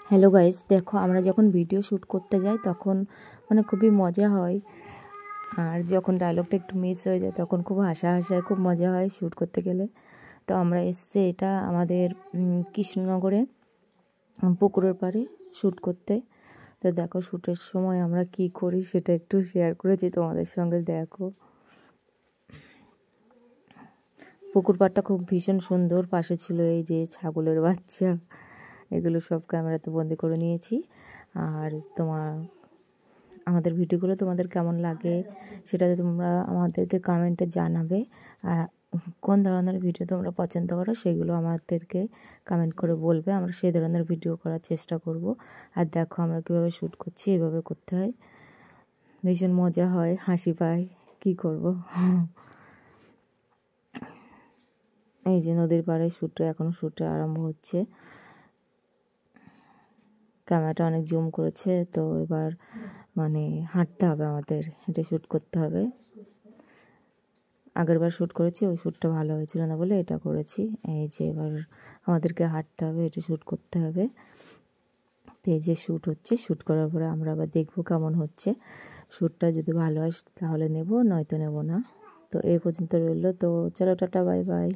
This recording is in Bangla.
হ্যালো গাইস, দেখো আমরা যখন ভিডিও শ্যুট করতে যাই তখন মানে খুবই মজা হয়। আর যখন ডায়লগটা একটু মিস হয়ে যায় তখন খুব হাসায় খুব মজা হয় শ্যুট করতে গেলে। তো আমরা এসছি এটা আমাদের কৃষ্ণনগরে পুকুরের পাড়ে শ্যুট করতে। তো দেখো শ্যুটের সময় আমরা কি করি সেটা একটু শেয়ার করেছি তোমাদের সঙ্গে। দেখো পুকুর পাড়টা খুব ভীষণ সুন্দর, পাশে ছিল এই যে ছাগলের বাচ্চা, এগুলো সব ক্যামেরাতে বন্দি করে নিয়েছি। আর আমাদের ভিডিওগুলো তোমাদের কেমন লাগে সেটাতে তোমরা আমাদেরকে কমেন্টে জানাবে। আর কোন ধরনের ভিডিও তোমরা পছন্দ করো সেগুলো আমাদেরকে কমেন্ট করে বলবে, আমরা সেই ধরনের ভিডিও করার চেষ্টা করব। আর দেখো আমরা কীভাবে শ্যুট করছি, এভাবে করতে হয়, ভীষণ মজা হয়, হাসি পায়, কী করব। এই যে নদীর পাড়ে এখনও শ্যুটটা আরম্ভ হচ্ছে। ক্যামেরাটা অনেক জুম করেছে, তো এবার মানে হাঁটতে হবে, আমাদের হেঁটে শ্যুট করতে হবে। আগেরবার শ্যুট করেছি, ওই শ্যুটটা ভালো হয়েছিল না বলে এটা করেছি। এই যে এবার আমাদেরকে হাঁটতে হবে, হেঁটে শ্যুট করতে হবে। তো এই যে শ্যুট হচ্ছে, শ্যুট করার পরে আমরা আবার দেখবো কেমন হচ্ছে। শ্যুটটা যদি ভালো হয় তাহলে নেব, নয়তো নেব না। তো এই পর্যন্ত রইলো। তো চলো, টাটা, বাই বাই।